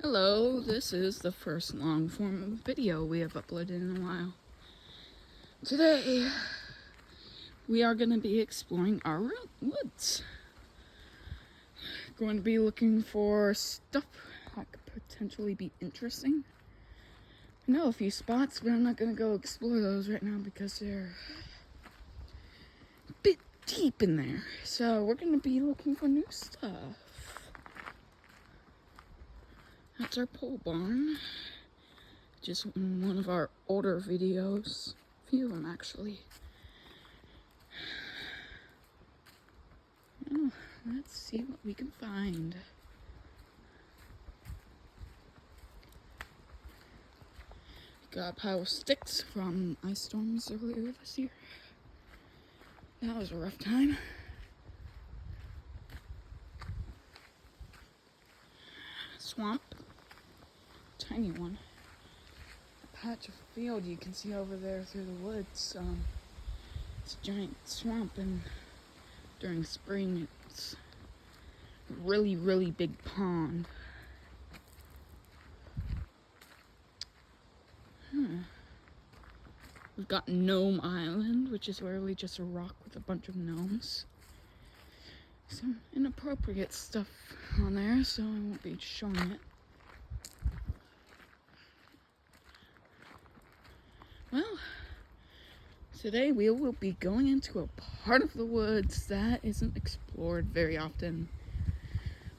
Hello, this is the first long form video we have uploaded in a while. Today, we are going to be exploring our woods. Going to be looking for stuff that could potentially be interesting. I know a few spots, but I'm not going to go explore those right now because they're a bit deep in there. So we're going to be looking for new stuff. That's our pole barn. Just in one of our older videos. A few of them, actually. Oh, let's see what we can find. Got a pile of sticks from ice storms earlier this year. That was a rough time. Swamp. Tiny one. A patch of field you can see over there through the woods. It's a giant swamp, and during spring it's a really, really big pond. We've got Gnome Island, which is literally just a rock with a bunch of gnomes. Some inappropriate stuff on there, so I won't be showing it. Well, today we will be going into a part of the woods that isn't explored very often.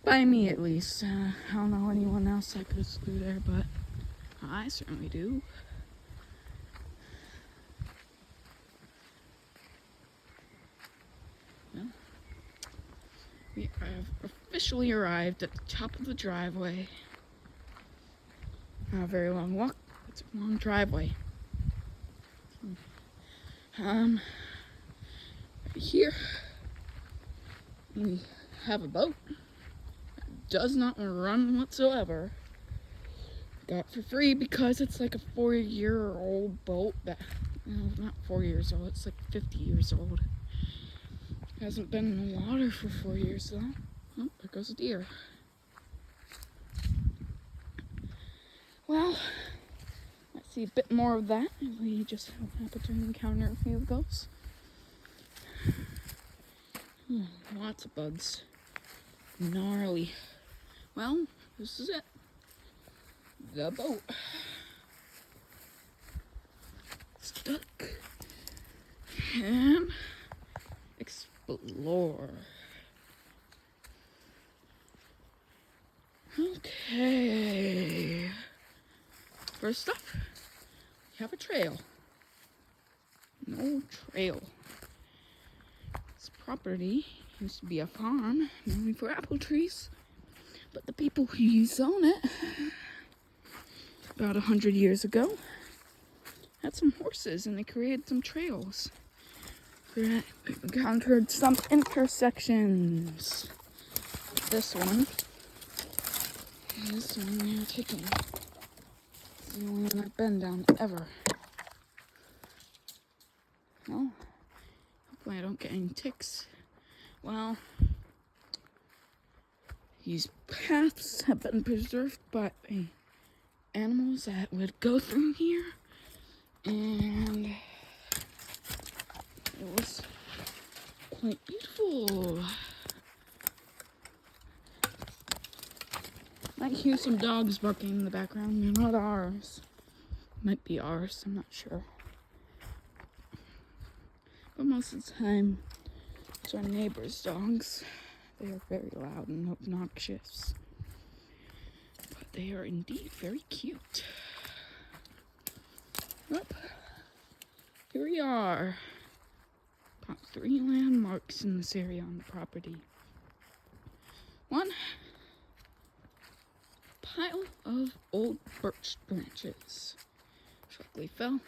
By me, at least. I don't know anyone else that goes through there, but I certainly do. Well, we have officially arrived at the top of the driveway. Not a very long walk, it's a long driveway. Right here we have a boat that does not run whatsoever. Got it for free because it's like a 4-year-old boat that, not 4 years old, it's like 50 years old. Hasn't been in the water for 4 years though. Oh, there goes a deer. Well, let's see a bit more of that. We just happen to encounter a few of those. Lots of bugs. Gnarly. Well, this is it. The boat. Stuck. And explore. Okay. First up, we have a trail. No trail. This property used to be a farm, mainly for apple trees, but the people who own it about 100 years ago had some horses and they created some trails. We encountered some intersections. This one we are taking. It's the only one I've been down ever. Well, hopefully I don't get any ticks. Well, these paths have been preserved by animals that would go through here, and it was quite beautiful. Might hear some dogs barking in the background. They're not ours. Might be ours, I'm not sure. But most of the time, it's our neighbor's dogs. They are very loud and obnoxious. But they are indeed very cute. Well, here we are. Got 3 landmarks in this area on the property. One, pile of old birch branches. Shortly fell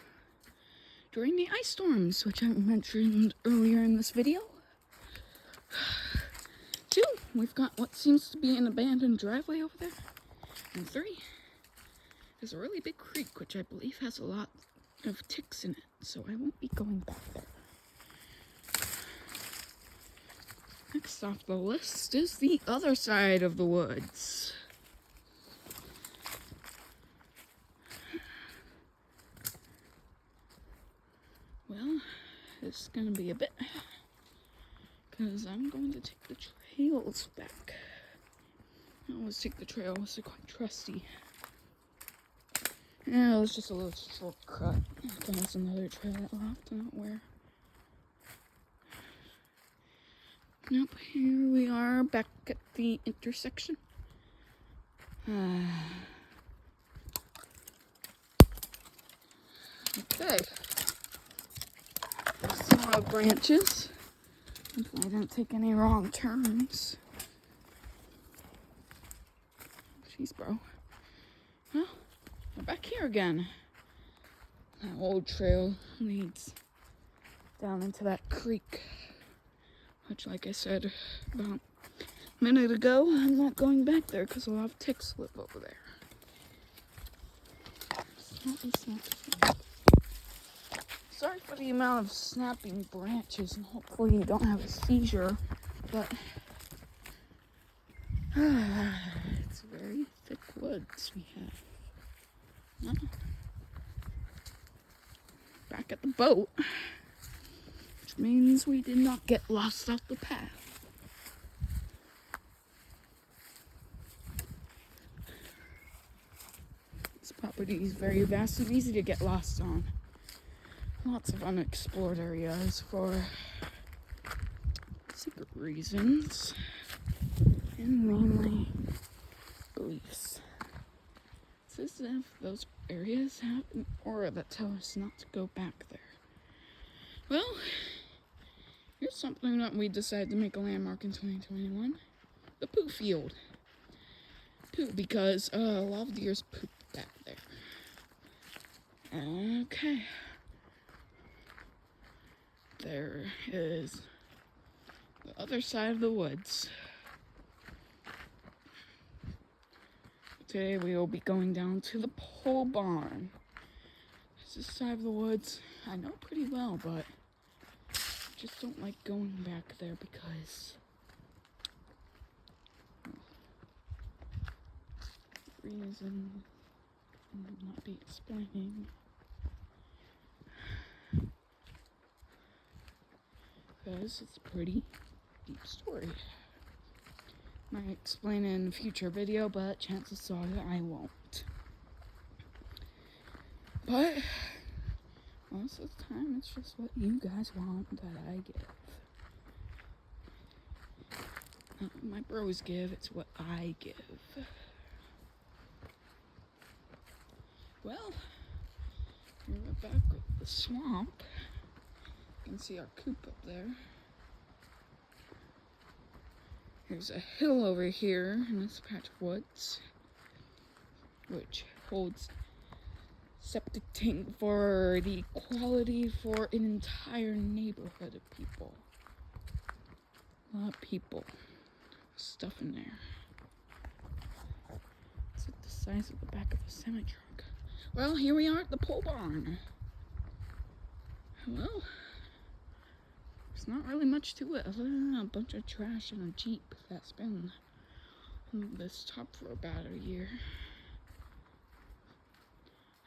during the ice storms, which I mentioned earlier in this video. 2, we've got what seems to be an abandoned driveway over there. And 3, there's a really big creek, which I believe has a lot of ticks in it, so I won't be going back there. Next off the list is the other side of the woods. this is gonna be a bit, because I'm going to take the trails back. I always take the trails, they're quite trusty. Yeah, it was just a little shortcut. There's another trail that left, not where. Nope, here we are back at the intersection. Okay. Some more branches. Hopefully I didn't take any wrong turns. Jeez, bro. Well, we're back here again. That old trail leads down into that creek. Which, like I said about a minute ago, I'm not going back there because a lot of ticks live over there. Snap. Sorry for the amount of snapping branches, and hopefully you don't have a seizure, but it's very thick woods we have. Back at the boat, which means we did not get lost off the path. This property is very vast and easy to get lost on. Lots of unexplored areas for secret reasons, and mainly beliefs. It's as if those areas have an aura that tells us not to go back there. Well, here's something that we decided to make a landmark in 2021. The poo field. Poo, because a lot of deers poop back there. Okay. There is the other side of the woods. Today we will be going down to the pole barn. This side of the woods I know pretty well, but I just don't like going back there because reason I will not be explaining. Because it's a pretty deep story. Might explain it in a future video, but chances are that I won't. But most of the time, it's just what you guys want that I give. Not what my bros give, it's what I give. Well, here we're back with the swamp. You can see our coop up there. There's a hill over here in this patch of woods, which holds septic tank for the quality for an entire neighborhood of people. A lot of people. Stuff in there. It's like the size of the back of a semi-truck. Well, here we are at the pole barn. Well, there's not really much to it other than a bunch of trash and a Jeep that's been on this top for about a year.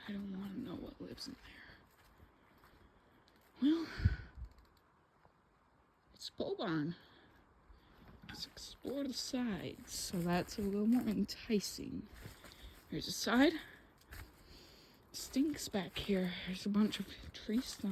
I don't want to know what lives in there. Well, it's a pole barn. Let's explore the sides, so that's a little more enticing. There's a side. Stinks back here. There's a bunch of tree stumps.